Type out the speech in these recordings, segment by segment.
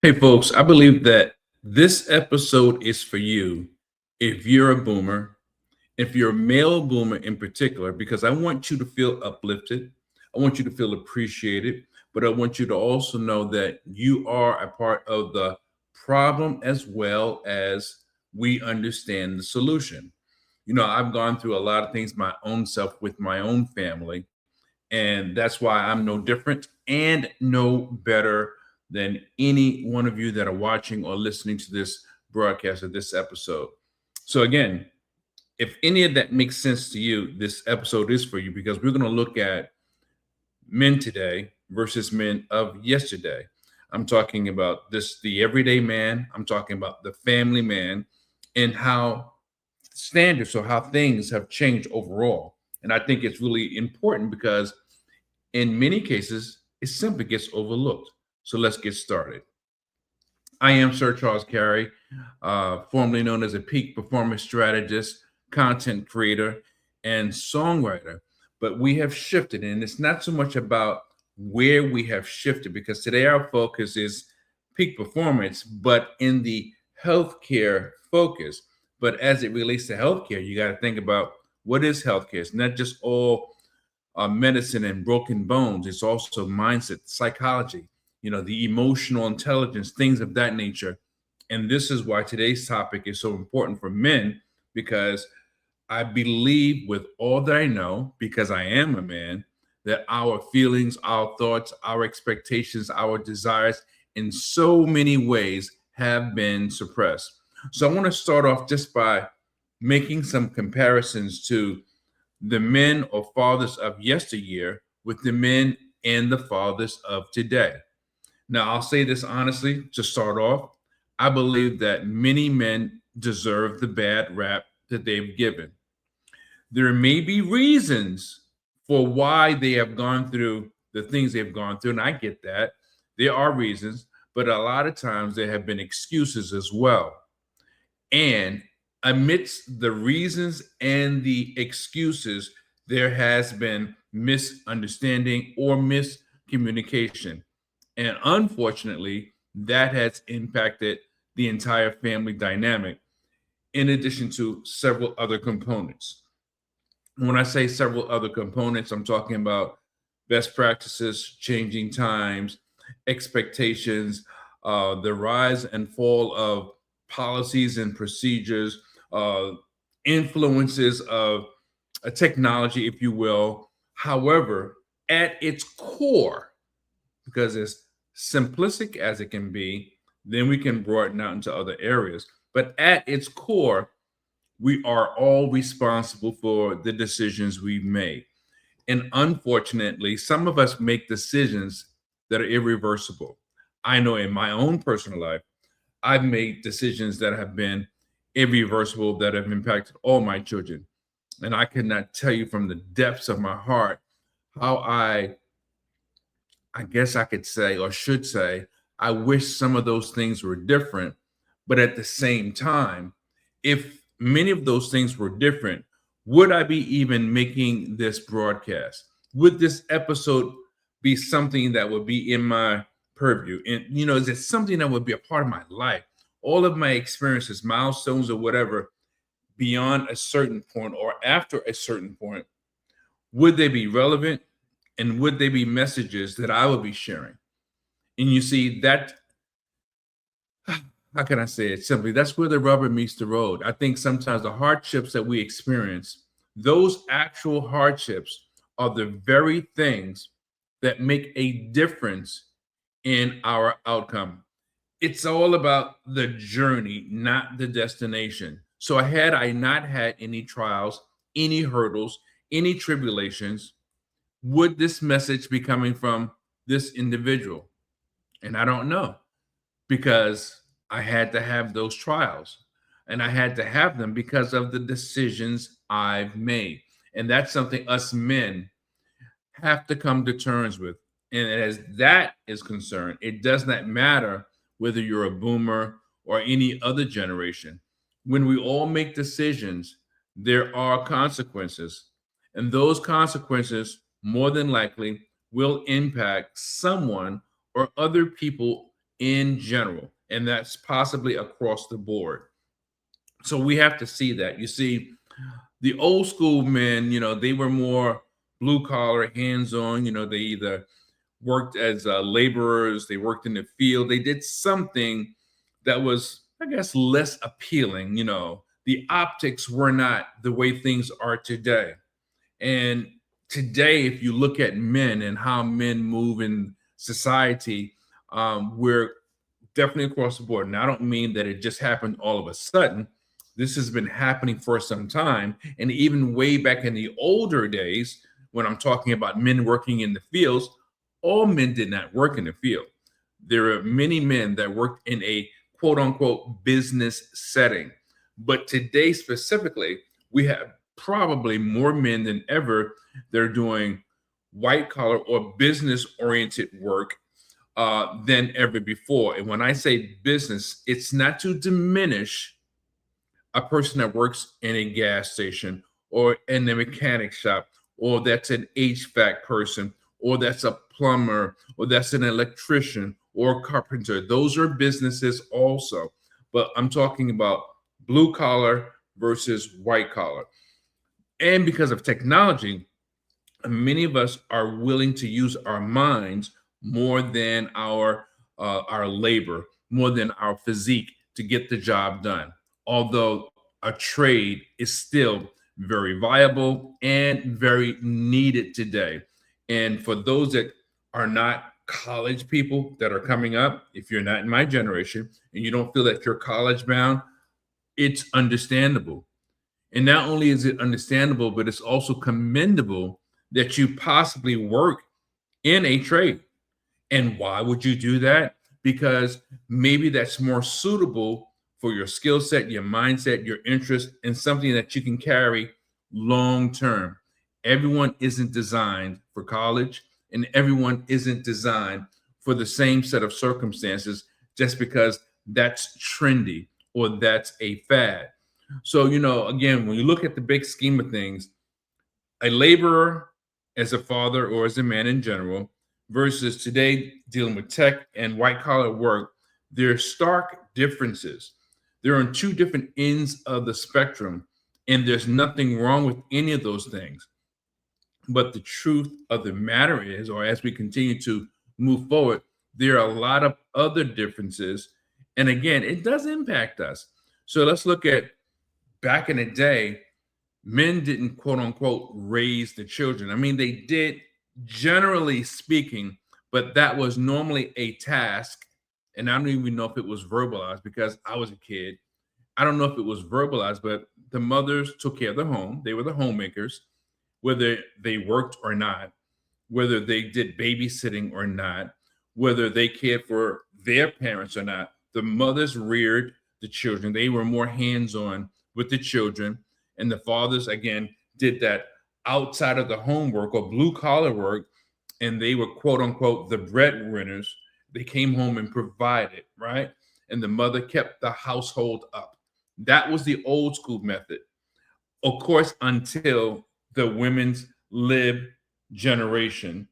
Hey, folks, I believe that this episode is for you if you're a boomer, if you're a male boomer in particular, because I want you to feel uplifted. I want you to feel appreciated, but I want you to also know that you are a part of the problem as well as we understand the solution. I've gone through a lot of things my own self with my own family, and that's why I'm no different and no better than any one of you that are watching or listening to this broadcast of this episode. So, again, if any of that makes sense to you, this episode is for you because we're going to look at men today versus men of yesterday. I'm talking about the everyday man, I'm talking about the family man, and how standards or how things have changed overall. And I think it's really important because in many cases, it simply gets overlooked. So let's get started. I am Sir Charles Carey, formerly known as a peak performance strategist, content creator, and songwriter. But we have shifted, and it's not so much about where we have shifted, because today our focus is peak performance, but in the healthcare focus. But as it relates to healthcare, you got to think about what is healthcare. It's not just all medicine and broken bones. It's also mindset, psychology, the emotional intelligence, things of that nature. And this is why today's topic is so important for men, because I believe with all that I know, because I am a man, that our feelings, our thoughts, our expectations, our desires in so many ways have been suppressed. So I want to start off just by making some comparisons to the men or fathers of yesteryear with the men and the fathers of today. Now, I'll say this honestly to start off. I believe that many men deserve the bad rap that they've given. There may be reasons for why they have gone through the things they've gone through, and I get that. There are reasons, but a lot of times there have been excuses as well. And amidst the reasons and the excuses, there has been misunderstanding or miscommunication. And unfortunately, that has impacted the entire family dynamic, in addition to several other components. When I say several other components, I'm talking about best practices, changing times, expectations, the rise and fall of policies and procedures, uh, influences of a technology, if you will. However, at its core, because as simplistic as it can be, then we can broaden out into other areas. But at its core, we are all responsible for the decisions we've made. And unfortunately, some of us make decisions that are irreversible. I know in my own personal life, I've made decisions that have been irreversible, that have impacted all my children. And I cannot tell you from the depths of my heart how I guess I could say, or should say, I wish some of those things were different. But at the same time, if many of those things were different, would I be even making this broadcast? Would this episode be something that would be in my purview? And, is it something that would be a part of my life? All of my experiences, milestones, or whatever, beyond a certain point or after a certain point, would they be relevant? And would they be messages that I would be sharing? And you see, that, how can I say it simply? That's where the rubber meets the road. I think sometimes the hardships that we experience, those actual hardships are the very things that make a difference in our outcome. It's all about the journey, not the destination. So, had I not had any trials, any hurdles, any tribulations, would this message be coming from this individual? And I don't know, because I had to have those trials, and I had to have them because of the decisions I've made. And that's something us men have to come to terms with. And as that is concerned, it does not matter whether you're a boomer or any other generation. When we all make decisions, there are consequences. And those consequences, more than likely, will impact someone or other people in general, and that's possibly across the board. So we have to see that. You see, the old school men, they were more blue collar, hands on. They either worked as laborers, they worked in the field, they did something that was, I guess, less appealing. The optics were not the way things are today. And today, if you look at men and how men move in society, we're definitely across the board. And I don't mean that it just happened all of a sudden. This has been happening for some time. And even way back in the older days, when I'm talking about men working in the fields, all men did not work in the field. There are many men that worked in a quote unquote business setting. But today, specifically, we have probably more men than ever that are doing white collar or business oriented work than ever before. And when I say business, it's not to diminish a person that works in a gas station or in a mechanic shop, or that's an HVAC person, or that's a plumber, or that's an electrician or carpenter. Those are businesses also. But I'm talking about blue collar versus white collar. And because of technology, many of us are willing to use our minds more than our labor, more than our physique to get the job done. Although a trade is still very viable and very needed today. And for those that are not college people that are coming up, if you're not in my generation and you don't feel that you're college bound, it's understandable. And not only is it understandable, but it's also commendable that you possibly work in a trade. And why would you do that? Because maybe that's more suitable for your skill set, your mindset, your interest, and something that you can carry long term. Everyone isn't designed for college, and everyone isn't designed for the same set of circumstances just because that's trendy or that's a fad. So, again, when you look at the big scheme of things, a laborer as a father or as a man in general versus today dealing with tech and white collar work, there are stark differences. They're on two different ends of the spectrum, and there's nothing wrong with any of those things. But the truth of the matter is, or as we continue to move forward, there are a lot of other differences. And again, it does impact us. So let's look at back in the day, men didn't quote unquote raise the children. I mean, they did, generally speaking, but that was normally a task. And I don't even know if it was verbalized because I was a kid. I don't know if it was verbalized, but the mothers took care of the home. They were the homemakers, whether they worked or not, whether they did babysitting or not, whether they cared for their parents or not. The mothers reared the children. They were more hands-on with the children. And the fathers, again, did that outside of the homework or blue collar work. And they were, quote unquote, the breadwinners. They came home and provided, right? And the mother kept the household up. That was the old school method. Of course, until the women's lib generation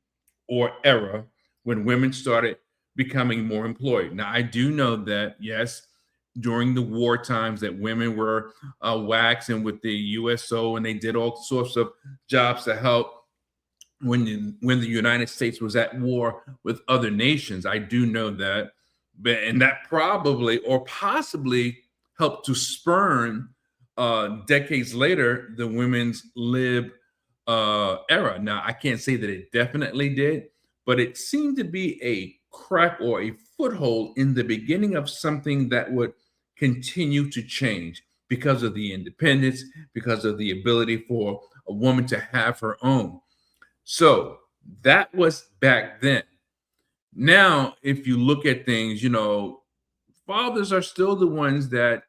or era, when women started becoming more employed. Now, I do know that, yes, during the war times that women were waxing with the USO and they did all sorts of jobs to help when the United States was at war with other nations. I do know that. And that probably or possibly helped to spurn decades later the women's lib era. Now, I can't say that it definitely did, but it seemed to be a crack or a foothold in the beginning of something that would continue to change because of the independence, because of the ability for a woman to have her own. So that was back then. Now, if you look at things, fathers are still the ones that,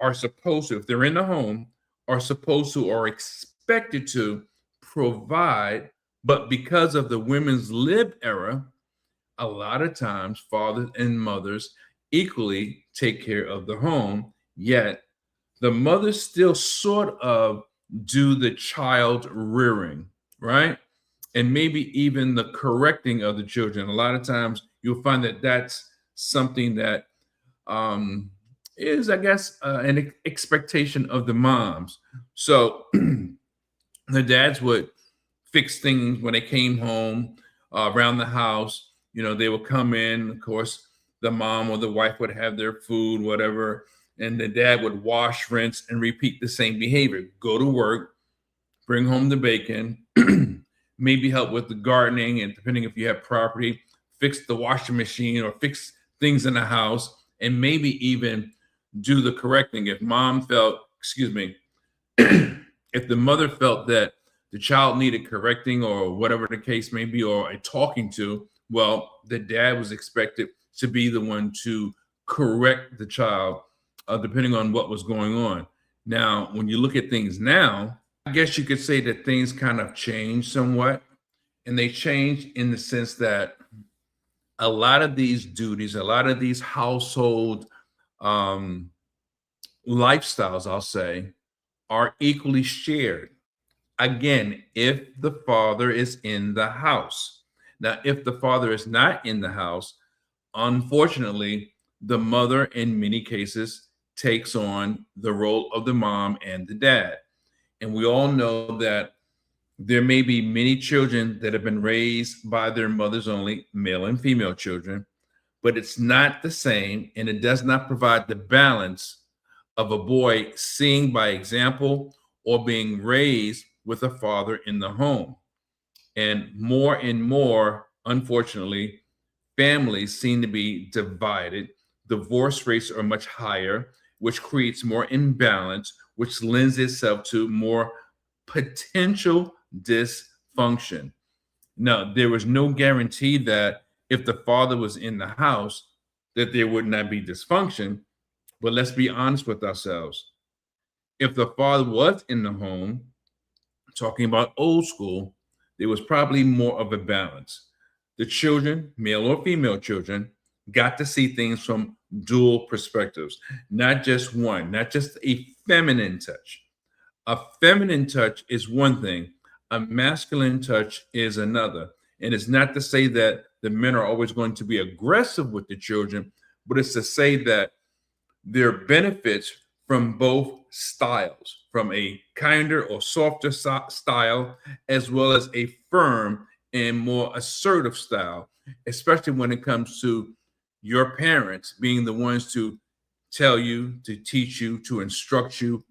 are supposed to, if they're in the home, are supposed to or expected to provide. But because of the women's lib era, a lot of times fathers and mothers equally take care of the home, yet the mothers still sort of do the child rearing, right? And maybe even the correcting of the children. A lot of times you'll find that that's something that um, is, I guess, an expectation of the moms. So the dads would fix things when they came home around the house. You know, they would come in. Of course, the mom or the wife would have their food, whatever, and the dad would wash, rinse, and repeat the same behavior. Go to work, bring home the bacon, maybe help with the gardening, and depending if you have property, fix the washing machine or fix things in the house, and maybe even do the correcting. If mom felt, excuse me, if the mother felt that the child needed correcting or whatever the case may be, or a talking to, well, the dad was expected to be the one to correct the child, depending on what was going on. Now, when you look at things now, I guess you could say that things kind of changed somewhat. And they changed in the sense that a lot of these duties, a lot of these household um, lifestyles, I'll say, are equally shared. Again, if the father is in the house. Now, if the father is not in the house, unfortunately, the mother in many cases takes on the role of the mom and the dad. And we all know that there may be many children that have been raised by their mothers only, male and female children, but it's not the same and it does not provide the balance of a boy seeing by example or being raised with a father in the home. And more, unfortunately, families seem to be divided. Divorce rates are much higher, which creates more imbalance, which lends itself to more potential dysfunction. Now, there was no guarantee that if the father was in the house, that there would not be dysfunction. But let's be honest with ourselves. If the father was in the home, talking about old school, there was probably more of a balance. The children, male or female children, got to see things from dual perspectives, not just one, not just a feminine touch. A feminine touch is one thing, a masculine touch is another. And it's not to say that the men are always going to be aggressive with the children, but it's to say that there are benefits from both styles, from a kinder or softer style, as well as a firm and more assertive style, especially when it comes to your parents being the ones to tell you, to teach you, to instruct you,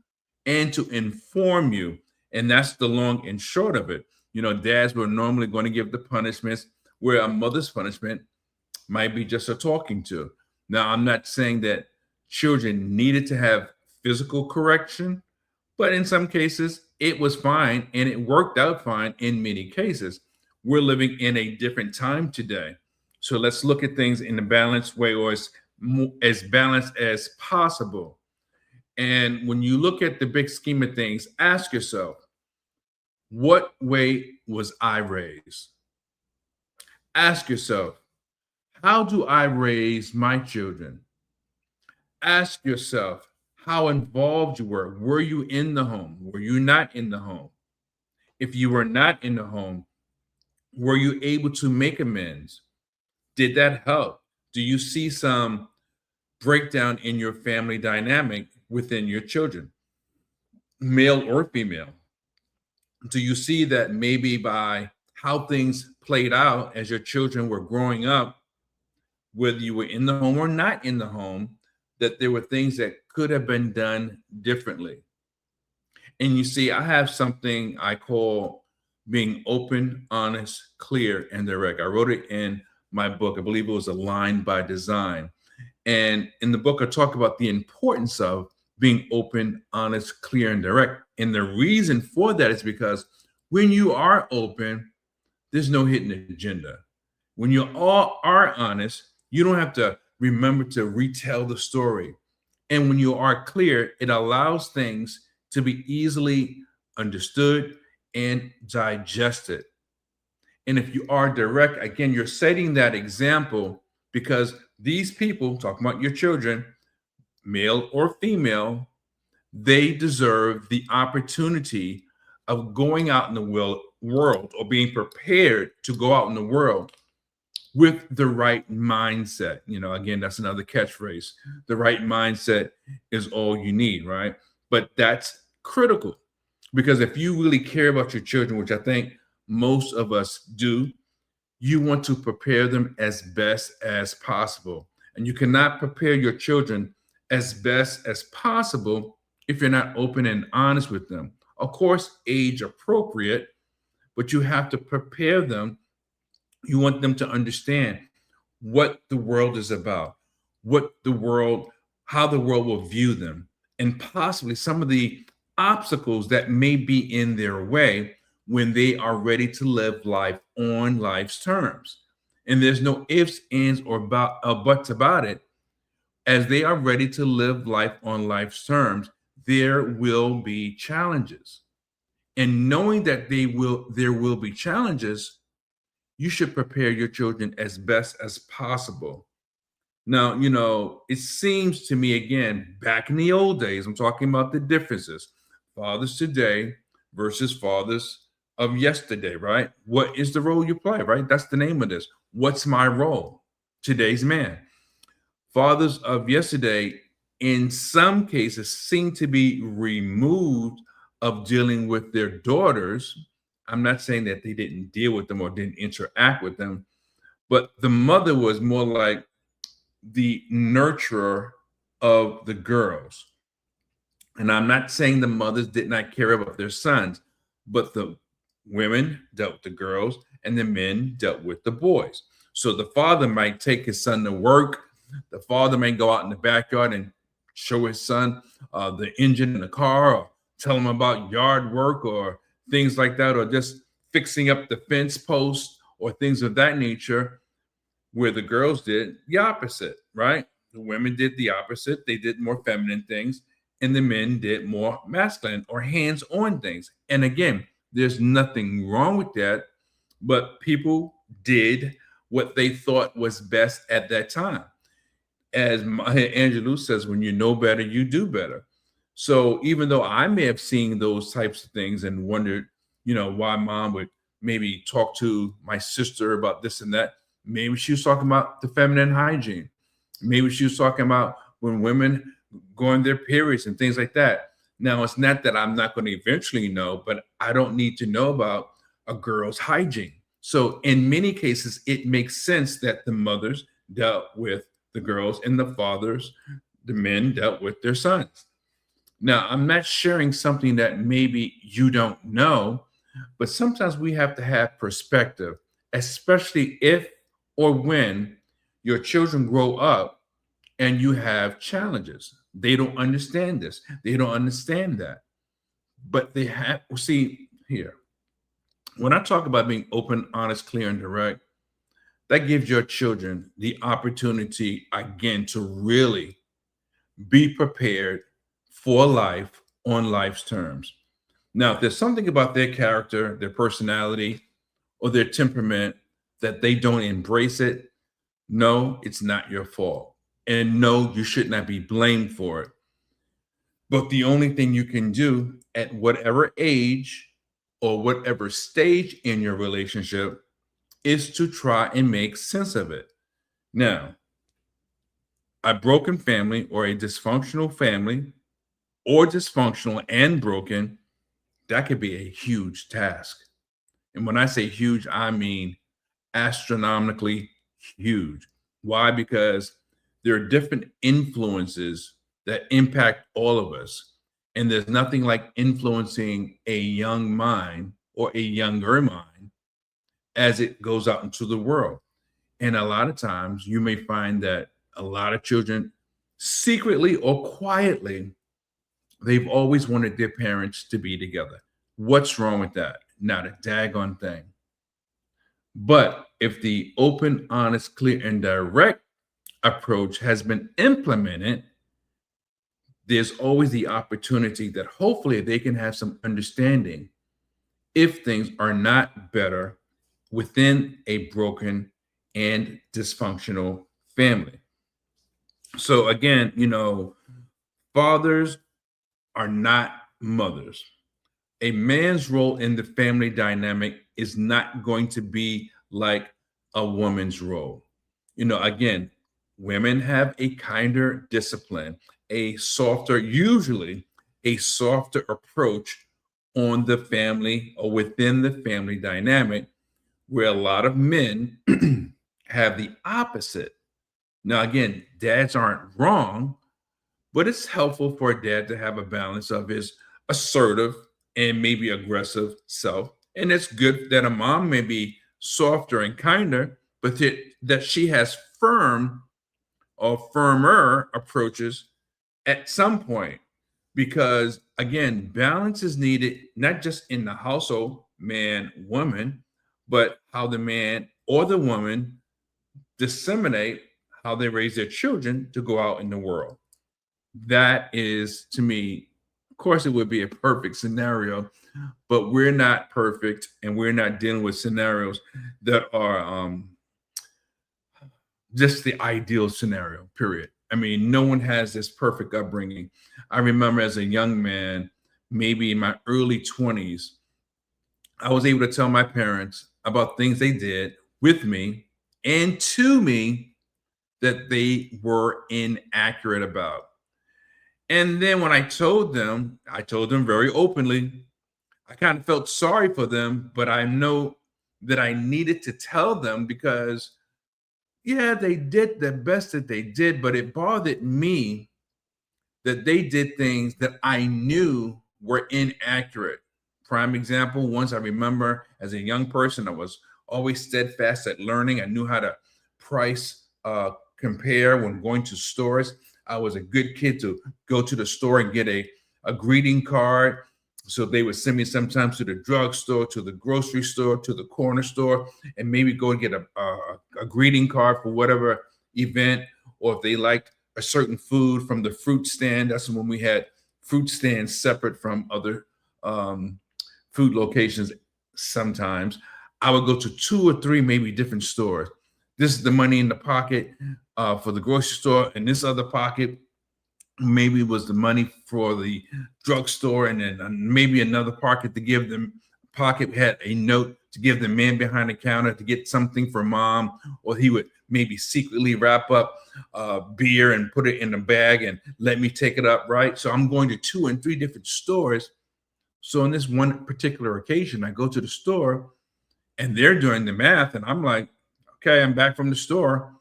and to inform you. And that's the long and short of it. You know, dads were normally going to give the punishments, where a mother's punishment might be just a talking to. Now, I'm not saying that children needed to have physical correction, but in some cases, it was fine and it worked out fine in many cases. We're living in a different time today. So let's look at things in a balanced way, or as balanced as possible. And when you look at the big scheme of things, ask yourself, what way was I raised? Ask yourself, how do I raise my children? Ask yourself how involved you were. Were you in the home? Were you not in the home? If you were not in the home, were you able to make amends? Did that help? Do you see some breakdown in your family dynamic within your children, male or female? Do you see that maybe by how things played out as your children were growing up, whether you were in the home or not in the home, that there were things that could have been done differently? And you see, I have something I call being open, honest, clear, and direct. I wrote it in my book. I believe it was Aligned by Design. And in the book, I talk about the importance of being open, honest, clear, and direct. And the reason for that is because when you are open, there's no hidden agenda. When you all are honest, you don't have to remember to retell the story. And when you are clear, it allows things to be easily understood and digested. And if you are direct, again, you're setting that example, because these people, talking about your children, male or female, they deserve the opportunity of going out in the world, or being prepared to go out in the world with the right mindset. Again, that's another catchphrase. The right mindset is all you need, right? But that's critical, because if you really care about your children, which I think most of us do, you want to prepare them as best as possible. And you cannot prepare your children as best as possible if you're not open and honest with them. Of course, age appropriate, but you have to prepare them. You want them to understand what the world is about, how the world will view them, and possibly some of the obstacles that may be in their way when they are ready to live life on life's terms. And there's no ifs, ands, or buts about it. As they are ready to live life on life's terms, there will be challenges. And knowing that there will be challenges, you should prepare your children as best as possible. Now, it seems to me, again, back in the old days, I'm talking about the differences. Fathers today versus fathers of yesterday, right? What is the role you play, right? That's the name of this. What's my role? Today's man. Fathers of yesterday, in some cases, seem to be removed of dealing with their daughters. I'm not saying that they didn't deal with them or didn't interact with them, but the mother was more like the nurturer of the girls. And I'm not saying the mothers did not care about their sons, but the women dealt with the girls and the men dealt with the boys. So the father might take his son to work. The father may go out in the backyard and show his son the engine in the car, or tell him about yard work or things like that, or just fixing up the fence post or things of that nature, where the girls did the opposite, right? The women did the opposite. They did more feminine things, and the men did more masculine or hands-on things. And again, there's nothing wrong with that, but people did what they thought was best at that time. As Maya Angelou says, when you know better, you do better. So even though I may have seen those types of things and wondered, why mom would maybe talk to my sister about this and that, maybe she was talking about the feminine hygiene. Maybe she was talking about when women go on their periods and things like that. Now, it's not that I'm not going to eventually know, but I don't need to know about a girl's hygiene. So in many cases, it makes sense that the mothers dealt with the girls and the men dealt with their sons. Now, I'm not sharing something that maybe you don't know, but sometimes we have to have perspective, especially if or when your children grow up and you have challenges. They don't understand this. They don't understand that. But they have, see here, when I talk about being open, honest, clear, and direct, that gives your children the opportunity, again, to really be prepared for life on life's terms. Now, if there's something about their character, their personality, or their temperament that they don't embrace it, no, it's not your fault. And no, you should not be blamed for it. But the only thing you can do at whatever age or whatever stage in your relationship is to try and make sense of it. Now, a broken family or a dysfunctional family, or dysfunctional and broken, that could be a huge task. And when I say huge, I mean astronomically huge. Why? Because there are different influences that impact all of us. And there's nothing like influencing a young mind or a younger mind as it goes out into the world. And a lot of times you may find that a lot of children, secretly or quietly, they've always wanted their parents to be together. What's wrong with that? Not a daggone thing. But if the open, honest, clear, and direct approach has been implemented, there's always the opportunity that hopefully they can have some understanding if things are not better within a broken and dysfunctional family. So again, fathers are not mothers. A man's role in the family dynamic is not going to be like a woman's role. Again, women have a kinder discipline, usually a softer approach on the family or within the family dynamic, where a lot of men have the opposite. Now, again, dads aren't wrong, but it's helpful for a dad to have a balance of his assertive and maybe aggressive self. And it's good that a mom may be softer and kinder, but that she has firmer approaches at some point. Because again, balance is needed not just in the household, man, woman, but how the man or the woman disseminate how they raise their children to go out in the world. That is, to me, of course, it would be a perfect scenario, but we're not perfect and we're not dealing with scenarios that are just the ideal scenario, period. I mean, no one has this perfect upbringing. I remember as a young man, maybe in my early 20s, I was able to tell my parents about things they did with me and to me that they were inaccurate about. And then when I told them very openly. I kind of felt sorry for them, but I know that I needed to tell them because, yeah, they did the best that they did, but it bothered me that they did things that I knew were inaccurate. Prime example, once I remember as a young person, I was always steadfast at learning. I knew how to price compare when going to stores. I was a good kid to go to the store and get a greeting card. So they would send me sometimes to the drugstore, to the grocery store, to the corner store, and maybe go and get a greeting card for whatever event, or if they liked a certain food from the fruit stand. That's when we had fruit stands separate from other food locations. Sometimes I would go to 2 or 3 maybe different stores. This is the money in the pocket for the grocery store, and this other pocket maybe was the money for the drugstore, and then maybe another pocket had a note to give the man behind the counter to get something for mom, or he would maybe secretly wrap up beer and put it in a bag and let me take it up, right? So I'm going to 2 and 3 different stores. So on this one particular occasion, I go to the store and they're doing the math, and I'm like, okay, I'm back from the store.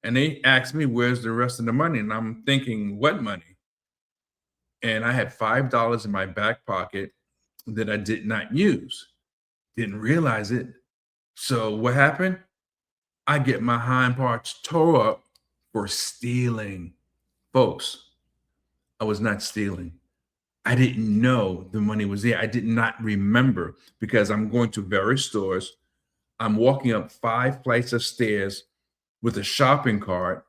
And they asked me, where's the rest of the money? And I'm thinking, what money? And I had $5 in my back pocket that I did not use. Didn't realize it. So what happened? I get my hind parts tore up for stealing. Folks, I was not stealing. I didn't know the money was there. I did not remember because I'm going to various stores. I'm walking up 5 flights of stairs with a shopping cart.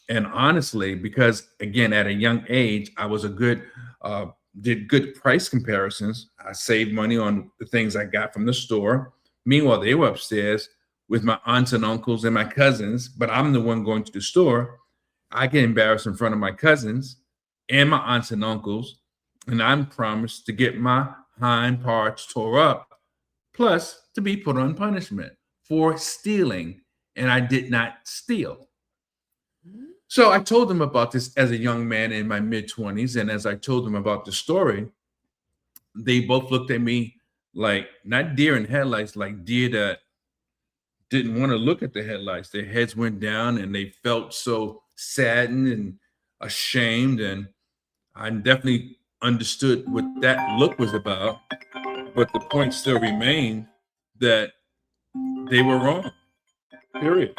And honestly, because again, at a young age, I was did good price comparisons. I saved money on the things I got from the store. Meanwhile, they were upstairs with my aunts and uncles and my cousins, but I'm the one going to the store. I get embarrassed in front of my cousins and my aunts and uncles, and I'm promised to get my hind parts tore up, plus to be put on punishment for stealing. And I did not steal. So I told them about this as a young man in my mid 20s. And as I told them about the story, they both looked at me like not deer in headlights, like deer that didn't want to look at the headlights. Their heads went down and they felt so saddened and ashamed. And I definitely understood what that look was about. But the point still remained that they were wrong, period.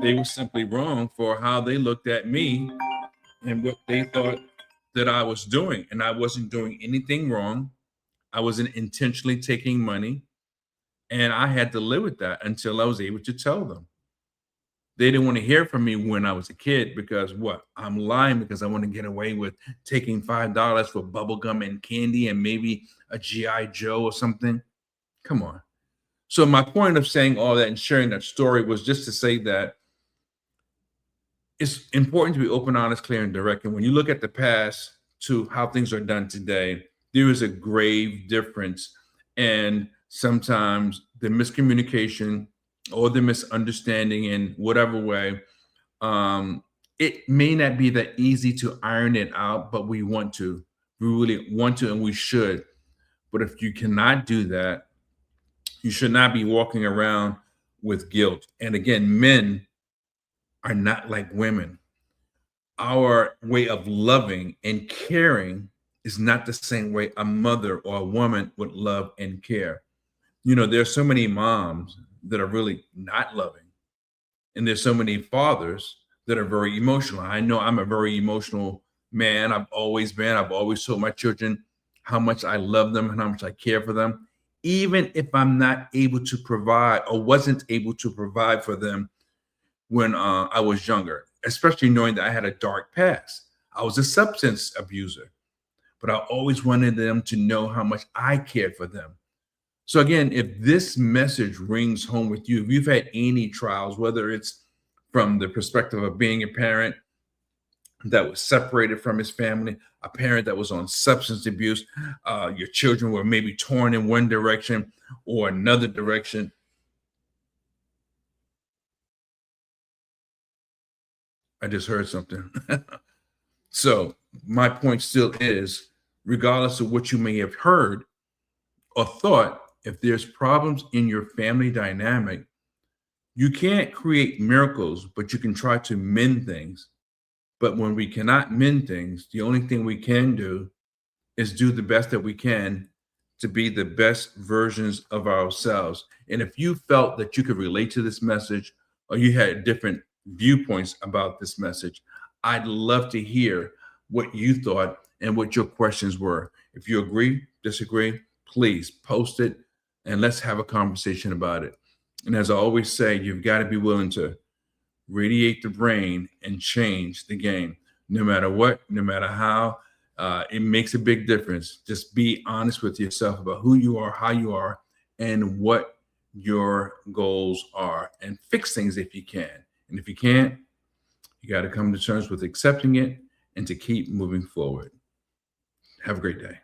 They were simply wrong for how they looked at me and what they thought that I was doing. And I wasn't doing anything wrong. I wasn't intentionally taking money. And I had to live with that until I was able to tell them. They didn't want to hear from me when I was a kid because what? I'm lying because I want to get away with taking $5 for bubble gum and candy and maybe a G.I. Joe or something. Come on. So my point of saying all that and sharing that story was just to say that it's important to be open, honest, clear, and direct. And when you look at the past to how things are done today, there is a grave difference. And sometimes the miscommunication or the misunderstanding in whatever way, it may not be that easy to iron it out, but we want to. We really want to, and we should. But if you cannot do that, you should not be walking around with guilt. And again, men are not like women. Our way of loving and caring is not the same way a mother or a woman would love and care. There's so many moms that are really not loving, and there's so many fathers that are very emotional. I know I'm a very emotional man. I've always been. I've always told my children how much I love them and how much I care for them, even if I'm not able to provide or wasn't able to provide for them when I was younger, especially knowing that I had a dark past. I was a substance abuser, but I always wanted them to know how much I cared for them. So again, if this message rings home with you, if you've had any trials, whether it's from the perspective of being a parent that was separated from his family, a parent that was on substance abuse, your children were maybe torn in one direction or another direction. I just heard something. So my point still is, regardless of what you may have heard or thought, if there's problems in your family dynamic, you can't create miracles, but you can try to mend things. But when we cannot mend things, the only thing we can do is do the best that we can to be the best versions of ourselves. And if you felt that you could relate to this message, or you had different viewpoints about this message, I'd love to hear what you thought and what your questions were. If you agree, disagree, please post it and let's have a conversation about it. And as I always say, you've got to be willing to radiate the brain and change the game. No matter what, no matter how, it makes a big difference. Just be honest with yourself about who you are, how you are, and what your goals are, and fix things if you can. And if you can't, you got to come to terms with accepting it and to keep moving forward. Have a great day.